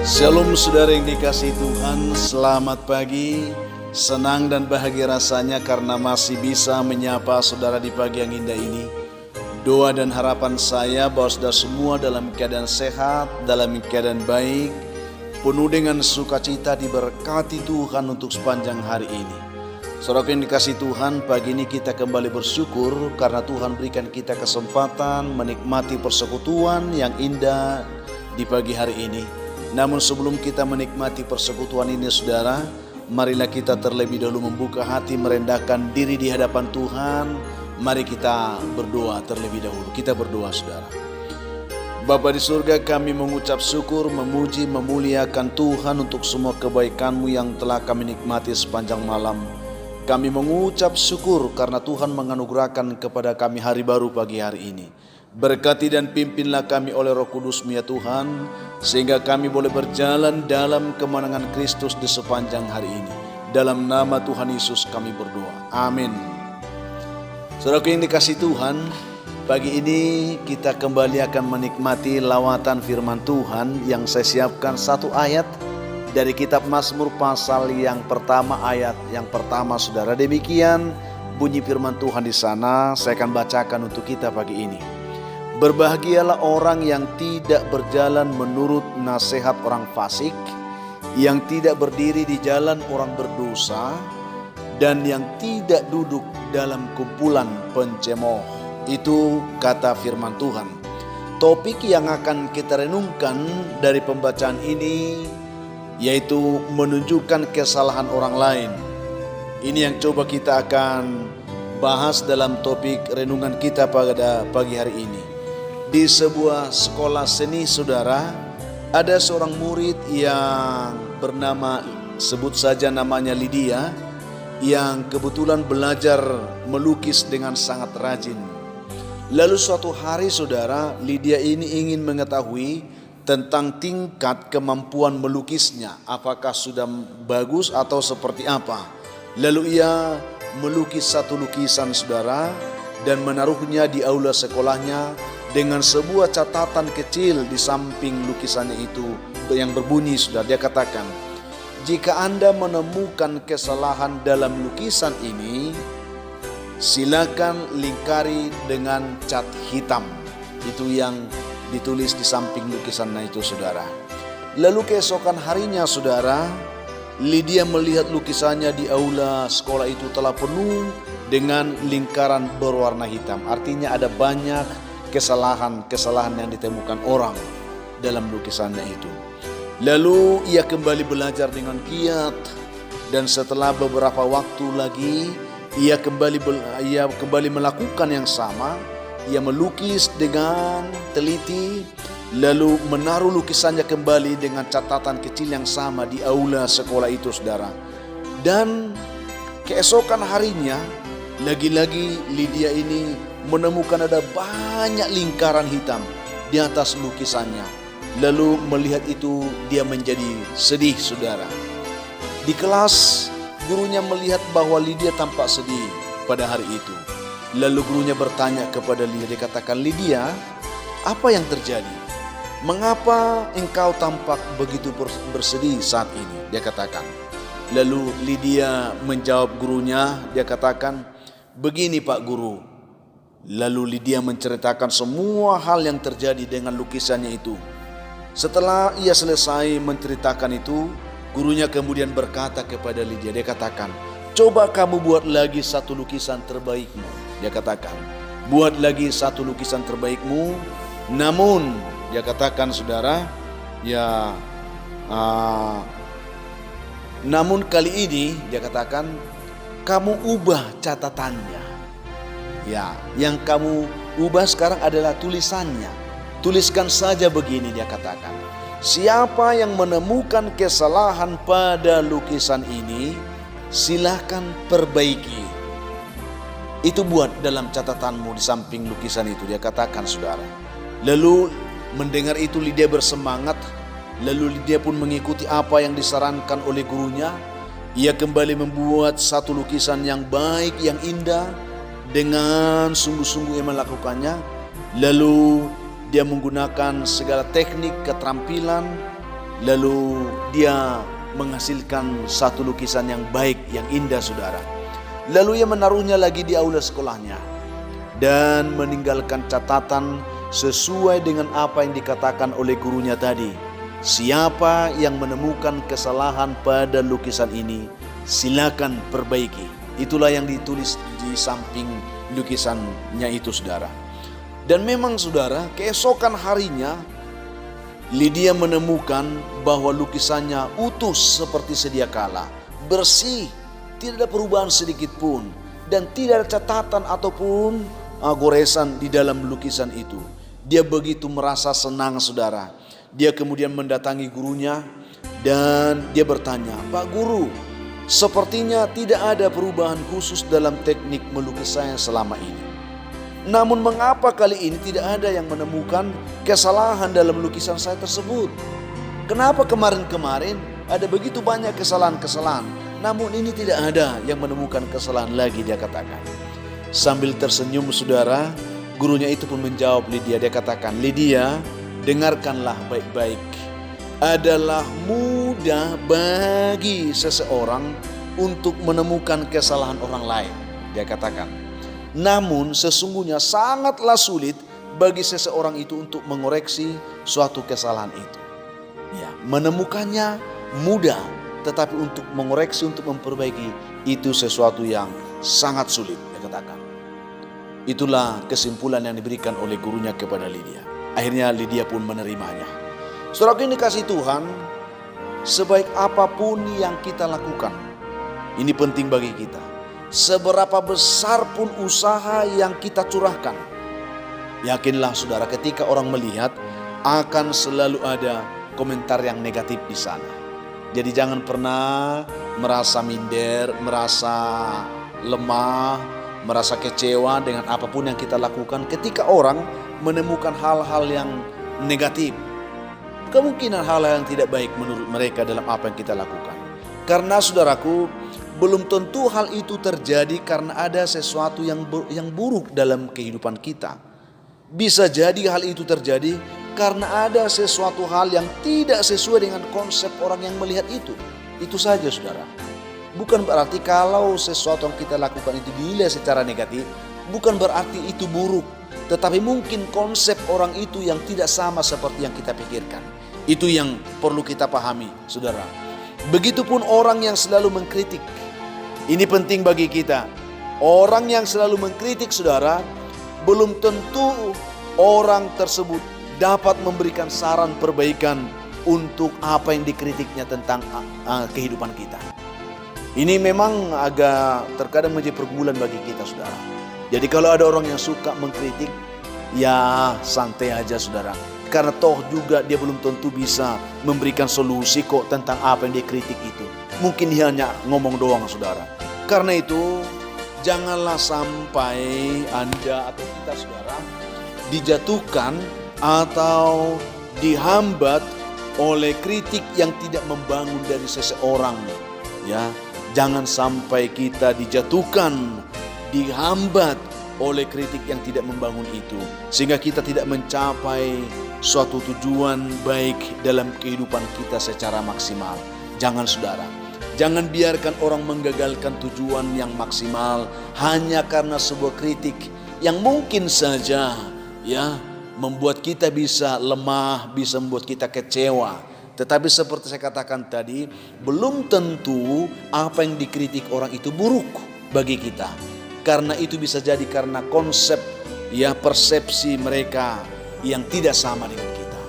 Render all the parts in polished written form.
Shalom saudara yang dikasihi Tuhan, selamat pagi. Senang dan bahagia rasanya karena masih bisa menyapa saudara di pagi yang indah ini. Doa dan harapan saya bahwa saudara semua dalam keadaan sehat, dalam keadaan baik, penuh dengan sukacita, diberkati Tuhan untuk sepanjang hari ini. Saudara yang dikasihi Tuhan, pagi ini kita kembali bersyukur karena Tuhan berikan kita kesempatan menikmati persekutuan yang indah di pagi hari ini. Namun sebelum kita menikmati persekutuan ini saudara, marilah kita terlebih dahulu membuka hati, merendahkan diri di hadapan Tuhan. Mari kita berdoa terlebih dahulu. Kita berdoa saudara. Bapa di surga, kami mengucap syukur, memuji, memuliakan Tuhan untuk semua kebaikan-Mu yang telah kami nikmati sepanjang malam. Kami mengucap syukur karena Tuhan menganugerahkan kepada kami hari baru pagi hari ini. Berkati dan pimpinlah kami oleh Roh Kudus-Mu ya Tuhan, sehingga kami boleh berjalan dalam kemenangan Kristus di sepanjang hari ini. Dalam nama Tuhan Yesus kami berdoa. Amin. Saudaraku yang dikasihi Tuhan, pagi ini kita kembali akan menikmati lawatan firman Tuhan yang saya siapkan satu ayat dari kitab Mazmur pasal yang pertama, ayat yang pertama saudara. Demikian bunyi firman Tuhan di sana, saya akan bacakan untuk kita pagi ini. Berbahagialah orang yang tidak berjalan menurut nasihat orang fasik, yang tidak berdiri di jalan orang berdosa, dan yang tidak duduk dalam kumpulan pencemooh. Itu kata firman Tuhan. Topik yang akan kita renungkan dari pembacaan ini yaitu menunjukkan kesalahan orang lain. Ini yang coba kita akan bahas dalam topik renungan kita pada pagi hari ini. Di sebuah sekolah seni saudara, ada seorang murid yang bernama, sebut saja namanya Lydia, yang kebetulan belajar melukis dengan sangat rajin. Lalu suatu hari saudara, Lydia ini ingin mengetahui tentang tingkat kemampuan melukisnya, apakah sudah bagus atau seperti apa. Lalu ia melukis satu lukisan saudara dan menaruhnya di aula sekolahnya dengan sebuah catatan kecil di samping lukisannya itu yang berbunyi saudara. Dia katakan, jika Anda menemukan kesalahan dalam lukisan ini, silakan lingkari dengan cat hitam. Itu yang ditulis di samping lukisannya itu saudara. Lalu keesokan harinya saudara, Lydia melihat lukisannya di aula sekolah itu telah penuh dengan lingkaran berwarna hitam. Artinya ada banyak kesalahan yang ditemukan orang dalam lukisannya itu. Lalu ia kembali belajar dengan giat, dan setelah beberapa waktu lagi ia kembali melakukan yang sama. Ia melukis dengan teliti, lalu menaruh lukisannya kembali dengan catatan kecil yang sama di aula sekolah itu saudara. Dan keesokan harinya lagi-lagi Lydia ini menemukan ada banyak lingkaran hitam di atas lukisannya. Lalu melihat itu dia menjadi sedih saudara. Di kelas gurunya melihat bahwa Lydia tampak sedih pada hari itu. Lalu gurunya bertanya kepada Lydia, dia katakan, Lydia, apa yang terjadi? Mengapa engkau tampak begitu bersedih saat ini? Dia katakan. Lalu Lydia menjawab gurunya, dia katakan, begini Pak Guru. Lalu Lydia menceritakan semua hal yang terjadi dengan lukisannya itu. Setelah ia selesai menceritakan itu, gurunya kemudian berkata kepada Lydia, dia katakan, coba kamu buat lagi satu lukisan terbaikmu. Dia katakan, buat lagi satu lukisan terbaikmu. Namun, dia katakan saudara, namun kali ini dia katakan, kamu ubah catatannya. Ya, yang kamu ubah sekarang adalah tulisannya. Tuliskan saja begini, dia katakan. Siapa yang menemukan kesalahan pada lukisan ini, silakan perbaiki. Itu buat dalam catatanmu di samping lukisan itu, dia katakan saudara. Lalu mendengar itu Lydia bersemangat. Lalu Lydia pun mengikuti apa yang disarankan oleh gurunya. Ia kembali membuat satu lukisan yang baik, yang indah. Dengan sungguh-sungguh ia melakukannya. Lalu dia menggunakan segala teknik, keterampilan Lalu dia menghasilkan satu lukisan yang baik, yang indah saudara. Lalu ia menaruhnya lagi di aula sekolahnya dan meninggalkan catatan sesuai dengan apa yang dikatakan oleh gurunya tadi. Siapa yang menemukan kesalahan pada lukisan ini, silakan perbaiki. Itulah yang ditulis di samping lukisannya itu saudara. Dan memang saudara, keesokan harinya Lydia menemukan bahwa lukisannya utuh seperti sedia kala, bersih, tidak ada perubahan sedikit pun, dan tidak ada catatan ataupun goresan di dalam lukisan itu. Dia begitu merasa senang saudara. Dia kemudian mendatangi gurunya dan dia bertanya, "Pak Guru, sepertinya tidak ada perubahan khusus dalam teknik melukis saya selama ini. Namun mengapa kali ini tidak ada yang menemukan kesalahan dalam lukisan saya tersebut? Kenapa kemarin-kemarin ada begitu banyak kesalahan-kesalahan, namun ini tidak ada yang menemukan kesalahan lagi?" dia katakan. Sambil tersenyum saudara, gurunya itu pun menjawab Lydia. Dia katakan, "Lydia, dengarkanlah baik-baik. Adalah mudah bagi seseorang untuk menemukan kesalahan orang lain," dia katakan. "Namun sesungguhnya sangatlah sulit bagi seseorang itu untuk mengoreksi suatu kesalahan itu." Ya, menemukannya mudah, tetapi untuk mengoreksi, untuk memperbaiki itu sesuatu yang sangat sulit, dia katakan. Itulah kesimpulan yang diberikan oleh gurunya kepada Lydia. Akhirnya Lydia pun menerimanya. Saudara yang dikasihi Tuhan, sebaik apapun yang kita lakukan, ini penting bagi kita. Seberapa besar pun usaha yang kita curahkan, yakinlah saudara, ketika orang melihat akan selalu ada komentar yang negatif di sana. Jadi jangan pernah merasa minder, merasa lemah, merasa kecewa dengan apapun yang kita lakukan ketika orang menemukan hal-hal yang negatif. Kemungkinan hal-hal yang tidak baik menurut mereka dalam apa yang kita lakukan. Karena saudaraku, belum tentu hal itu terjadi karena ada sesuatu yang buruk dalam kehidupan kita. Bisa jadi hal itu terjadi karena ada sesuatu hal yang tidak sesuai dengan konsep orang yang melihat itu. Itu saja saudara. Bukan berarti kalau sesuatu yang kita lakukan itu dinilai secara negatif, bukan berarti itu buruk. Tetapi mungkin konsep orang itu yang tidak sama seperti yang kita pikirkan. Itu yang perlu kita pahami saudara. Begitupun orang yang selalu mengkritik. Ini penting bagi kita. Orang yang selalu mengkritik saudara, belum tentu orang tersebut dapat memberikan saran perbaikan untuk apa yang dikritiknya tentang kehidupan kita. Ini memang agak terkadang menjadi pergumulan bagi kita saudara. Jadi kalau ada orang yang suka mengkritik, ya santai aja saudara. Karena toh juga dia belum tentu bisa memberikan solusi kok tentang apa yang dia kritik itu. Mungkin dia hanya ngomong doang saudara. Karena itu janganlah sampai Anda atau kita saudara dijatuhkan atau dihambat oleh kritik yang tidak membangun dari seseorang. Ya, jangan sampai kita dijatuhkan, dihambat oleh kritik yang tidak membangun itu, sehingga kita tidak mencapai suatu tujuan baik dalam kehidupan kita secara maksimal. Jangan saudara, jangan biarkan orang menggagalkan tujuan yang maksimal hanya karena sebuah kritik yang mungkin saja ya membuat kita bisa lemah, bisa membuat kita kecewa. Tetapi seperti saya katakan tadi, belum tentu apa yang dikritik orang itu buruk bagi kita. Karena itu bisa jadi karena konsep ya persepsi mereka yang tidak sama dengan kita.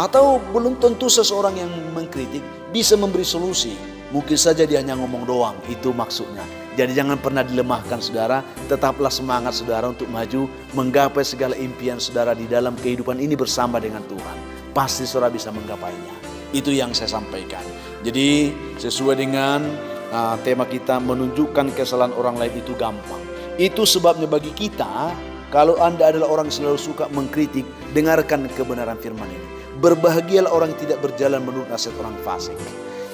Atau belum tentu seseorang yang mengkritik bisa memberi solusi. Mungkin saja dia hanya ngomong doang, itu maksudnya. Jadi jangan pernah dilemahkan saudara, tetaplah semangat saudara untuk maju, menggapai segala impian saudara di dalam kehidupan ini bersama dengan Tuhan. Pasti saudara bisa menggapainya. Itu yang saya sampaikan. Jadi sesuai dengan tema kita, menunjukkan kesalahan orang lain itu gampang. Itu sebabnya bagi kita, kalau Anda adalah orang yang selalu suka mengkritik, dengarkan kebenaran firman ini. Berbahagialah orang yang tidak berjalan menurut nasihat orang fasik,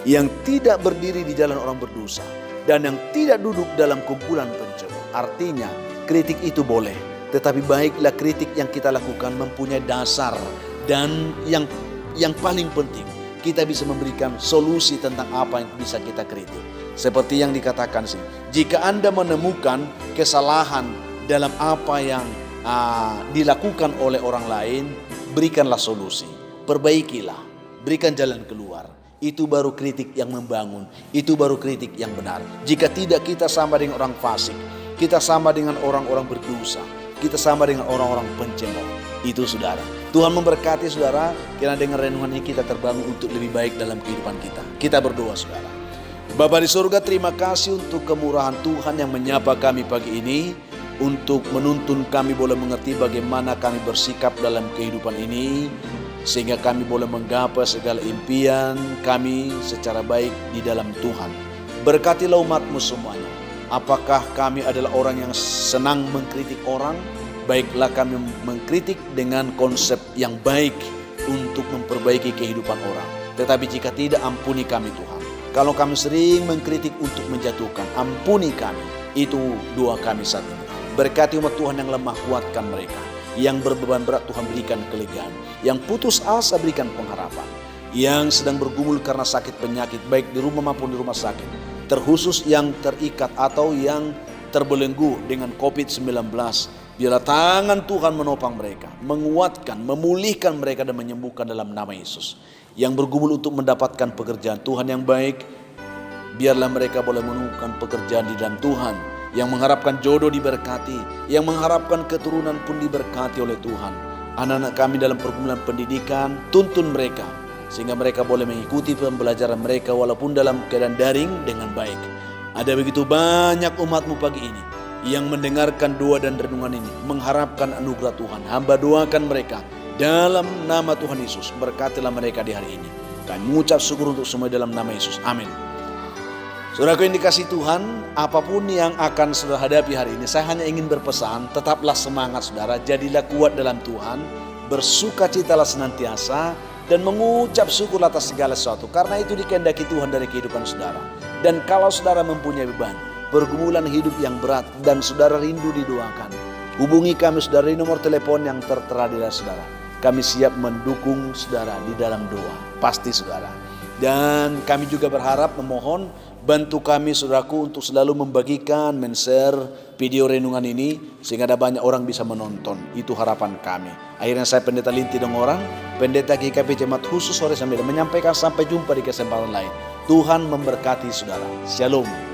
yang tidak berdiri di jalan orang berdosa, dan yang tidak duduk dalam kumpulan pencemooh. Artinya kritik itu boleh, tetapi baiklah kritik yang kita lakukan mempunyai dasar. Dan yang paling penting, kita bisa memberikan solusi tentang apa yang bisa kita kritik. Seperti yang dikatakan sih, jika Anda menemukan kesalahan dalam apa yang dilakukan oleh orang lain, berikanlah solusi, perbaikilah, berikan jalan keluar. Itu baru kritik yang membangun, itu baru kritik yang benar. Jika tidak, kita sama dengan orang fasik, kita sama dengan orang-orang berdosa, kita sama dengan orang-orang pencemooh. Itu saudara. Tuhan memberkati saudara, kiranya dengan renungan ini kita terbangun untuk lebih baik dalam kehidupan kita. Kita berdoa saudara. Bapa di surga, terima kasih untuk kemurahan Tuhan yang menyapa kami pagi ini, untuk menuntun kami boleh mengerti bagaimana kami bersikap dalam kehidupan ini, sehingga kami boleh menggapai segala impian kami secara baik di dalam Tuhan. Berkatilah umat-Mu semuanya. Apakah kami adalah orang yang senang mengkritik orang? Baiklah kami mengkritik dengan konsep yang baik untuk memperbaiki kehidupan orang. Tetapi jika tidak, ampuni kami Tuhan. Kalau kami sering mengkritik untuk menjatuhkan, ampuni kami. Itu doa kami saat ini. Berkati umat Tuhan yang lemah, kuatkan mereka. Yang berbeban berat, Tuhan berikan kelegaan. Yang putus asa, berikan pengharapan. Yang sedang bergumul karena sakit penyakit, baik di rumah maupun di rumah sakit, terkhusus yang terikat atau yang terbelenggu dengan COVID-19, biarlah tangan Tuhan menopang mereka, menguatkan, memulihkan mereka dan menyembuhkan dalam nama Yesus. Yang bergumul untuk mendapatkan pekerjaan, Tuhan yang baik, biarlah mereka boleh menemukan pekerjaan di dalam Tuhan. Yang mengharapkan jodoh diberkati, yang mengharapkan keturunan pun diberkati oleh Tuhan. Anak-anak kami dalam pergumulan pendidikan, tuntun mereka, sehingga mereka boleh mengikuti pembelajaran mereka walaupun dalam keadaan daring dengan baik. Ada begitu banyak umat-Mu pagi ini yang mendengarkan doa dan renungan ini, mengharapkan anugerah Tuhan. Hamba doakan mereka dalam nama Tuhan Yesus. Berkatilah mereka di hari ini. Kami mengucap syukur untuk semua dalam nama Yesus. Amin. Saudaraku yang dikasihi Tuhan, apapun yang akan saudara hadapi hari ini, saya hanya ingin berpesan, tetaplah semangat saudara, jadilah kuat dalam Tuhan, bersukacitalah senantiasa, dan mengucap syukur atas segala sesuatu, karena itu dikehendaki Tuhan dari kehidupan saudara. Dan kalau saudara mempunyai beban, pergumulan hidup yang berat, dan saudara rindu didoakan, hubungi kami saudara di nomor telepon yang tertera di layar saudara. Kami siap mendukung saudara di dalam doa, pasti saudara. Dan kami juga berharap memohon bantu kami saudaraku untuk selalu membagikan, men-share video renungan ini sehingga ada banyak orang bisa menonton. Itu harapan kami. Akhirnya saya Pendeta Linti Dongorang, Pendeta GKP Jemaat Khusus Sore Sambil menyampaikan sampai jumpa di kesempatan lain. Tuhan memberkati saudara. Shalom.